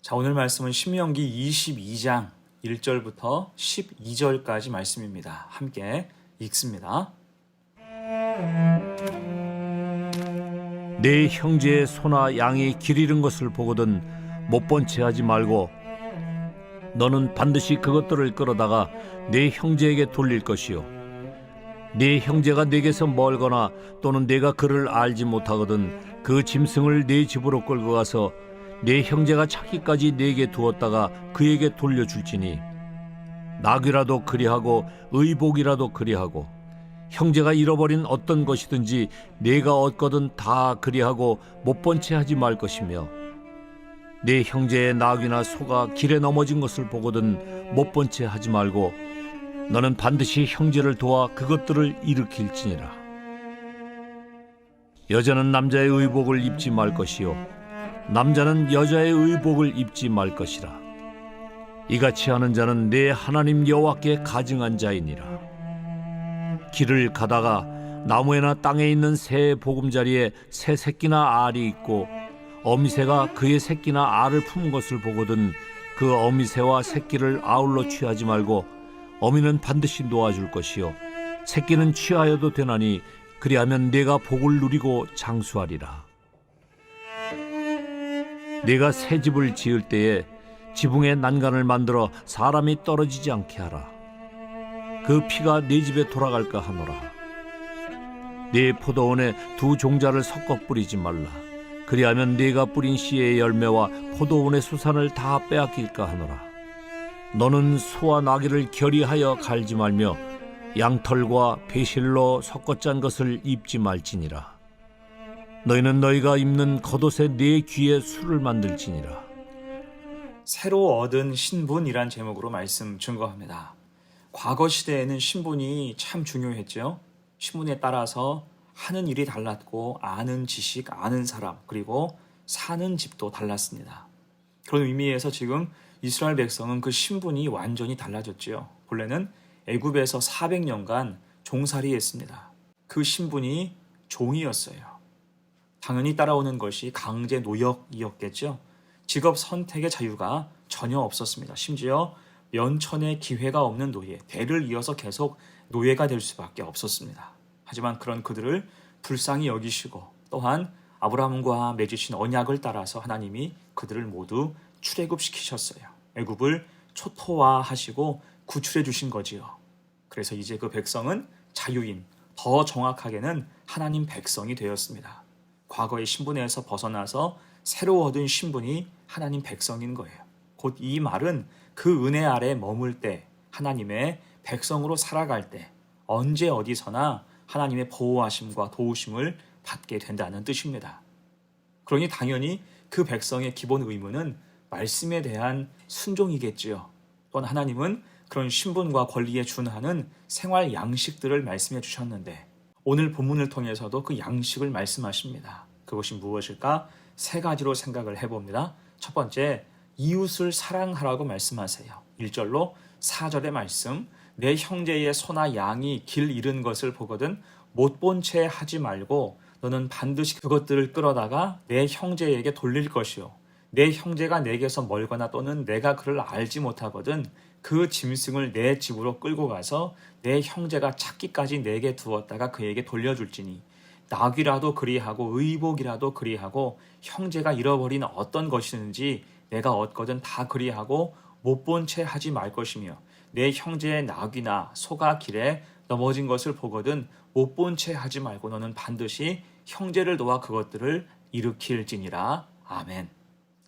자, 오늘 말씀은 신명기 22장 1절부터 12절까지 말씀입니다. 함께 읽습니다. 내 형제의 소나 양이 길 잃은 것을 보거든 못 본 채 하지 말고 너는 반드시 그것들을 끌어다가 내 형제에게 돌릴 것이요 네 형제가 내게서 멀거나 또는 내가 그를 알지 못하거든 그 짐승을 네 집으로 끌고 가서 네 형제가 찾기까지 내게 두었다가 그에게 돌려줄지니 낙이라도 그리하고 의복이라도 그리하고 형제가 잃어버린 어떤 것이든지 내가 얻거든 다 그리하고 못 본 채 하지 말 것이며 네 형제의 낙이나 소가 길에 넘어진 것을 보거든 못 본 채 하지 말고 너는 반드시 형제를 도와 그것들을 일으킬지니라. 여자는 남자의 의복을 입지 말 것이요 남자는 여자의 의복을 입지 말 것이라. 이같이 하는 자는 내 하나님 여호와께 가증한 자이니라. 길을 가다가 나무에나 땅에 있는 새의 보금자리에 새 새끼나 알이 있고 어미새가 그의 새끼나 알을 품은 것을 보거든 그 어미새와 새끼를 아울러 취하지 말고 어미는 반드시 놓아줄 것이요 새끼는 취하여도 되나니 그리하면 내가 복을 누리고 장수하리라. 네가 새 집을 지을 때에 지붕에 난간을 만들어 사람이 떨어지지 않게 하라. 그 피가 네 집에 돌아갈까 하노라. 네 포도원에 두 종자를 섞어 뿌리지 말라. 그리하면 네가 뿌린 씨의 열매와 포도원의 수산을 다 빼앗길까 하노라. 너는 소와 나귀를 결의하여 갈지 말며 양털과 배실로 섞어 짠 것을 입지 말지니라. 너희는 너희가 입는 겉옷에 네 귀에 술을 만들지니라. 새로 얻은 신분이란 제목으로 말씀 증거합니다. 과거 시대에는 신분이 참 중요했죠. 신분에 따라서 하는 일이 달랐고 아는 지식, 아는 사람, 그리고 사는 집도 달랐습니다. 그런 의미에서 지금 이스라엘 백성은 그 신분이 완전히 달라졌죠. 본래는 애굽에서 400년간 종살이했습니다. 그 신분이 종이었어요. 당연히 따라오는 것이 강제 노역이었겠죠. 직업 선택의 자유가 전혀 없었습니다. 심지어 면천의 기회가 없는 노예, 대를 이어서 계속 노예가 될 수밖에 없었습니다. 하지만 그런 그들을 불쌍히 여기시고 또한 아브라함과 맺으신 언약을 따라서 하나님이 그들을 모두 출애굽시키셨어요. 애굽을 초토화하시고 구출해 주신 거지요. 그래서 이제 그 백성은 자유인, 더 정확하게는 하나님 백성이 되었습니다. 과거의 신분에서 벗어나서 새로 얻은 신분이 하나님 백성인 거예요. 곧 이 말은 그 은혜 아래 머물 때, 하나님의 백성으로 살아갈 때 언제 어디서나 하나님의 보호하심과 도우심을 받게 된다는 뜻입니다. 그러니 당연히 그 백성의 기본 의무는 말씀에 대한 순종이겠지요. 또한 하나님은 그런 신분과 권리에 준하는 생활 양식들을 말씀해 주셨는데 오늘 본문을 통해서도 그 양식을 말씀하십니다. 그것이 무엇일까? 세 가지로 생각을 해봅니다. 첫 번째, 이웃을 사랑하라고 말씀하세요. 1절로 4절의 말씀, 내 형제의 소나 양이 길 잃은 것을 보거든 못 본 채 하지 말고 너는 반드시 그것들을 끌어다가 내 형제에게 돌릴 것이요 내 형제가 내게서 멀거나 또는 내가 그를 알지 못하거든 그 짐승을 내 집으로 끌고 가서 내 형제가 찾기까지 내게 두었다가 그에게 돌려줄지니 낙이라도 그리하고 의복이라도 그리하고 형제가 잃어버린 어떤 것이든지 내가 얻거든 다 그리하고 못 본 채 하지 말 것이며 내 형제의 낙이나 소가 길에 넘어진 것을 보거든 못 본 채 하지 말고 너는 반드시 형제를 도와 그것들을 일으킬지니라. 아멘.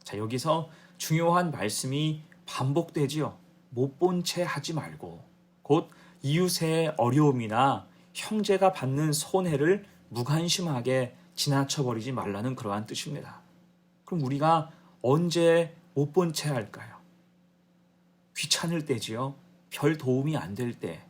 자, 여기서 중요한 말씀이 반복되지요. 못 본 채 하지 말고 곧 이웃의 어려움이나 형제가 받는 손해를 무관심하게 지나쳐버리지 말라는 그러한 뜻입니다. 그럼 우리가 언제 못 본 채 할까요? 귀찮을 때지요. 별 도움이 안 될 때,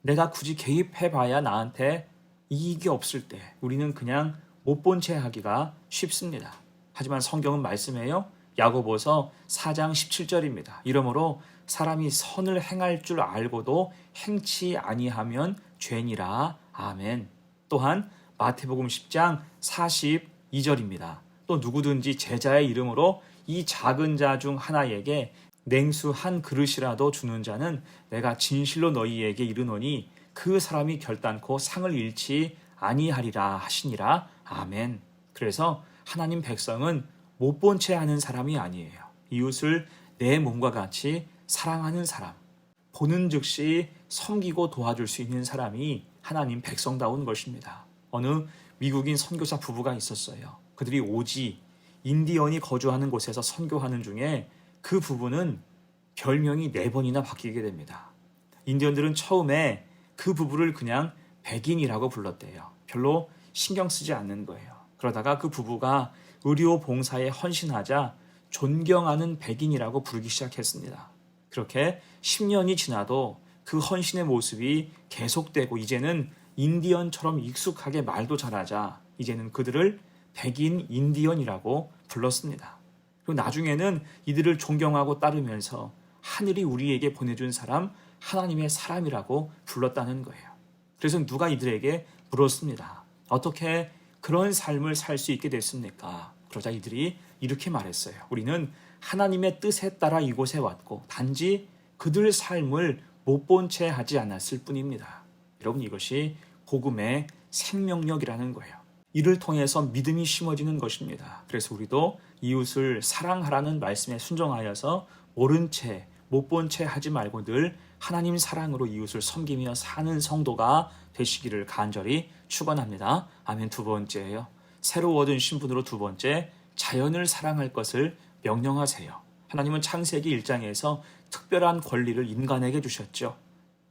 내가 굳이 개입해봐야 나한테 이익이 없을 때 우리는 그냥 못 본 채 하기가 쉽습니다. 하지만 성경은 말씀해요. 야고보서 4장 17절입니다. 이러므로 사람이 선을 행할 줄 알고도 행치 아니하면 죄니라. 아멘. 또한 마태복음 10장 42절입니다. 또 누구든지 제자의 이름으로 이 작은 자 중 하나에게 냉수 한 그릇이라도 주는 자는 내가 진실로 너희에게 이르노니 그 사람이 결단코 상을 잃지 아니하리라 하시니라. 아멘. 그래서 하나님 백성은 못 본 채 하는 사람이 아니에요. 이웃을 내 몸과 같이 사랑하는 사람, 보는 즉시 섬기고 도와줄 수 있는 사람이 하나님 백성다운 것입니다. 어느 미국인 선교사 부부가 있었어요. 그들이 오지, 인디언이 거주하는 곳에서 선교하는 중에 그 부부는 별명이 4번이나 바뀌게 됩니다. 인디언들은 처음에 그 부부를 그냥 백인이라고 불렀대요. 별로 신경 쓰지 않는 거예요. 그러다가 그 부부가 의료 봉사에 헌신하자 존경하는 백인이라고 부르기 시작했습니다. 그렇게 10년이 지나도 그 헌신의 모습이 계속되고 이제는 인디언처럼 익숙하게 말도 잘하자 이제는 그들을 백인 인디언이라고 불렀습니다. 그리고 나중에는 이들을 존경하고 따르면서 하늘이 우리에게 보내준 사람, 하나님의 사람이라고 불렀다는 거예요. 그래서 누가 이들에게 물었습니다. 어떻게 그런 삶을 살 수 있게 됐습니까? 그러자 이들이 이렇게 말했어요. 우리는 하나님의 뜻에 따라 이곳에 왔고 단지 그들 삶을 못 본 채 하지 않았을 뿐입니다. 여러분, 이것이 복음의 생명력이라는 거예요. 이를 통해서 믿음이 심어지는 것입니다. 그래서 우리도 이웃을 사랑하라는 말씀에 순종하여서 모른 채, 못 본 채 하지 말고 늘 하나님 사랑으로 이웃을 섬기며 사는 성도가 되시기를 간절히 축원합니다. 아멘. 두 번째예요. 새로 얻은 신분으로 두 번째, 자연을 사랑할 것을 명령하세요. 하나님은 창세기 1장에서 특별한 권리를 인간에게 주셨죠.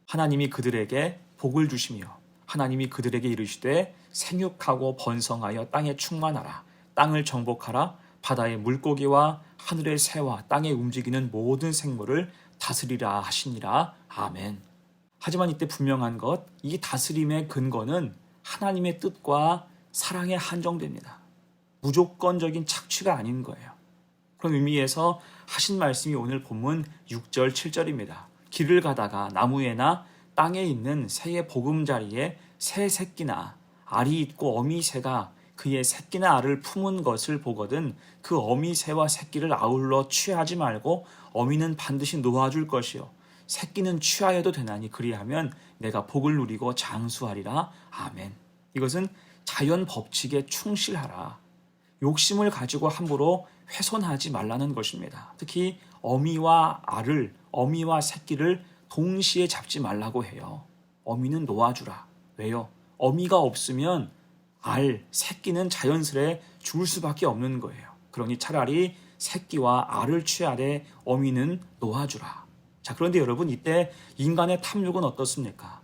하나님이 그들에게 복을 주시며 하나님이 그들에게 이르시되 생육하고 번성하여 땅에 충만하라. 땅을 정복하라. 바다의 물고기와 하늘의 새와 땅에 움직이는 모든 생물을 다스리라 하시니라. 아멘. 하지만 이때 분명한 것, 이 다스림의 근거는 하나님의 뜻과 사랑에 한정됩니다. 무조건적인 착취가 아닌 거예요. 그런 의미에서 하신 말씀이 오늘 본문 6절, 7절입니다. 길을 가다가 나무에나 땅에 있는 새의 보금자리에 새 새끼나 알이 있고 어미 새가 그의 새끼나 알을 품은 것을 보거든 그 어미 새와 새끼를 아울러 취하지 말고 어미는 반드시 놓아줄 것이요 새끼는 취하여도 되나니 그리하면 내가 복을 누리고 장수하리라. 아멘. 이것은 자연 법칙에 충실하라. 욕심을 가지고 함부로 훼손하지 말라는 것입니다. 특히 어미와 알을, 어미와 새끼를 동시에 잡지 말라고 해요. 어미는 놓아주라. 왜요? 어미가 없으면 알, 새끼는 자연스레 죽을 수밖에 없는 거예요. 그러니 차라리 새끼와 알을 취하되 어미는 놓아주라. 자, 그런데 여러분, 이때 인간의 탐욕은 어떻습니까?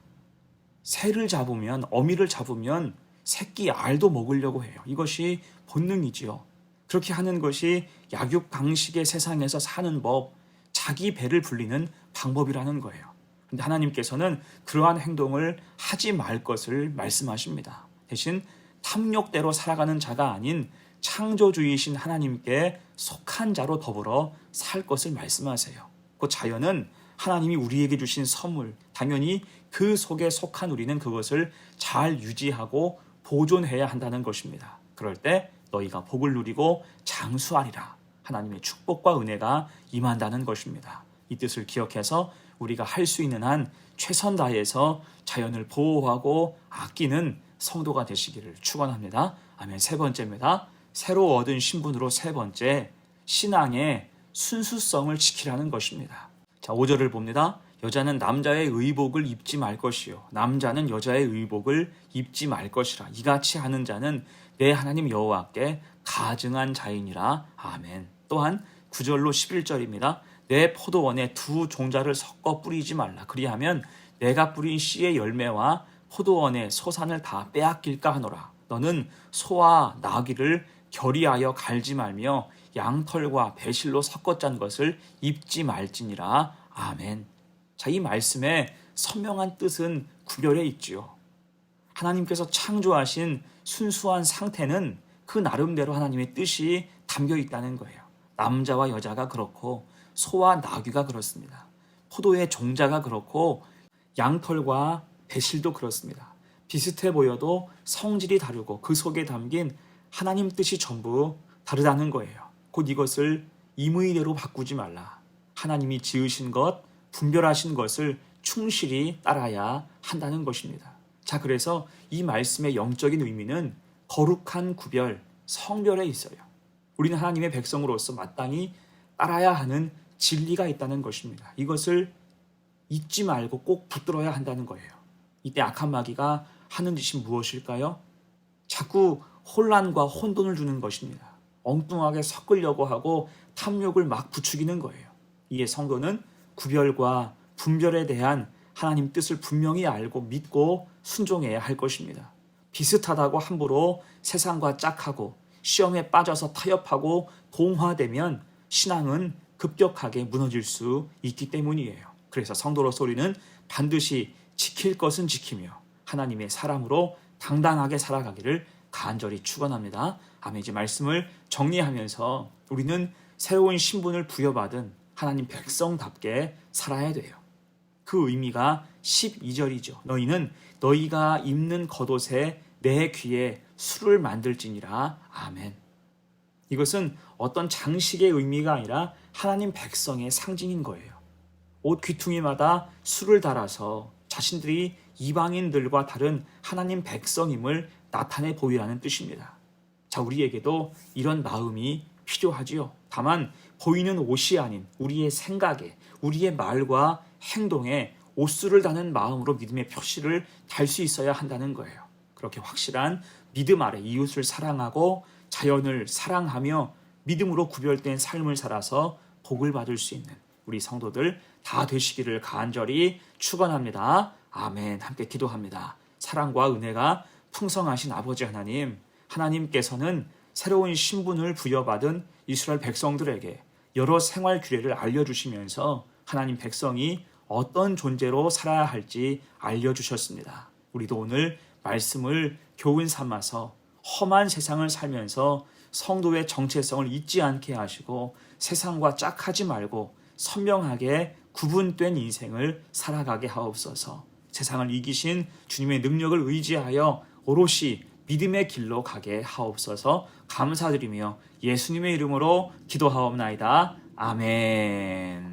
새를 잡으면, 어미를 잡으면 새끼 알도 먹으려고 해요. 이것이 본능이지요. 그렇게 하는 것이 약육강식의 세상에서 사는 법, 자기 배를 불리는 방법이라는 거예요. 그런데 하나님께서는 그러한 행동을 하지 말 것을 말씀하십니다. 대신 탐욕대로 살아가는 자가 아닌 창조주이신 하나님께 속한 자로 더불어 살 것을 말씀하세요. 그 자연은 하나님이 우리에게 주신 선물, 당연히 그 속에 속한 우리는 그것을 잘 유지하고 보존해야 한다는 것입니다. 그럴 때 너희가 복을 누리고 장수하리라. 하나님의 축복과 은혜가 임한다는 것입니다. 이 뜻을 기억해서 우리가 할 수 있는 한 최선 다해서 자연을 보호하고 아끼는 성도가 되시기를 축원합니다. 아멘. 세 번째입니다. 새로 얻은 신분으로 세 번째, 신앙의 순수성을 지키라는 것입니다. 자, 5절을 봅니다. 여자는 남자의 의복을 입지 말 것이요 남자는 여자의 의복을 입지 말 것이라. 이같이 하는 자는 내 하나님 여호와께 가증한 자이니라. 아멘. 또한 9절로 11절입니다. 내 포도원에 두 종자를 섞어 뿌리지 말라. 그리하면 내가 뿌린 씨의 열매와 포도원의 소산을 다 빼앗길까 하노라. 너는 소와 나귀를 결의하여 갈지 말며 양털과 배실로 섞어 짠 것을 입지 말지니라. 아멘. 자, 이 말씀의 선명한 뜻은 구별해 있지요. 하나님께서 창조하신 순수한 상태는 그 나름대로 하나님의 뜻이 담겨 있다는 거예요. 남자와 여자가 그렇고 소와 나귀가 그렇습니다. 포도의 종자가 그렇고 양털과 배실도 그렇습니다. 비슷해 보여도 성질이 다르고 그 속에 담긴 하나님 뜻이 전부 다르다는 거예요. 곧 이것을 임의대로 바꾸지 말라. 하나님이 지으신 것, 분별하신 것을 충실히 따라야 한다는 것입니다. 자, 그래서 이 말씀의 영적인 의미는 거룩한 구별, 성별에 있어요. 우리는 하나님의 백성으로서 마땅히 따라야 하는 진리가 있다는 것입니다. 이것을 잊지 말고 꼭 붙들어야 한다는 거예요. 이때 악한 마귀가 하는 짓이 무엇일까요? 자꾸 혼란과 혼돈을 주는 것입니다. 엉뚱하게 섞으려고 하고 탐욕을 막 부추기는 거예요. 이에 성도는 구별과 분별에 대한 하나님 뜻을 분명히 알고 믿고 순종해야 할 것입니다. 비슷하다고 함부로 세상과 짝하고 시험에 빠져서 타협하고 동화되면 신앙은 급격하게 무너질 수 있기 때문이에요. 그래서 성도로서 우리는 반드시 지킬 것은 지키며 하나님의 사람으로 당당하게 살아가기를 간절히 축원합니다. 아멘. 이제 말씀을 정리하면서 우리는 새로운 신분을 부여받은 하나님 백성답게 살아야 돼요. 그 의미가 12절이죠. 너희는 너희가 입는 겉옷에 내 귀에 술을 만들지니라. 아멘. 이것은 어떤 장식의 의미가 아니라 하나님 백성의 상징인 거예요. 옷 귀퉁이마다 술을 달아서 자신들이 이방인들과 다른 하나님 백성임을 나타내 보이라는 뜻입니다. 자, 우리에게도 이런 마음이 필요하지요. 다만 보이는 옷이 아닌 우리의 생각에, 우리의 말과 행동에 옷술을 다는 마음으로 믿음의 표시를 달 수 있어야 한다는 거예요. 그렇게 확실한 믿음 아래 이웃을 사랑하고 자연을 사랑하며 믿음으로 구별된 삶을 살아서 복을 받을 수 있는 우리 성도들 다 되시기를 간절히 축원합니다. 아멘. 함께 기도합니다. 사랑과 은혜가 풍성하신 아버지 하나님, 하나님께서는 새로운 신분을 부여받은 이스라엘 백성들에게 여러 생활 규례를 알려주시면서 하나님 백성이 어떤 존재로 살아야 할지 알려주셨습니다. 우리도 오늘 말씀을 교훈 삼아서 험한 세상을 살면서 성도의 정체성을 잊지 않게 하시고 세상과 짝하지 말고 선명하게 구분된 인생을 살아가게 하옵소서. 세상을 이기신 주님의 능력을 의지하여 오롯이 믿음의 길로 가게 하옵소서. 감사드리며 예수님의 이름으로 기도하옵나이다. 아멘.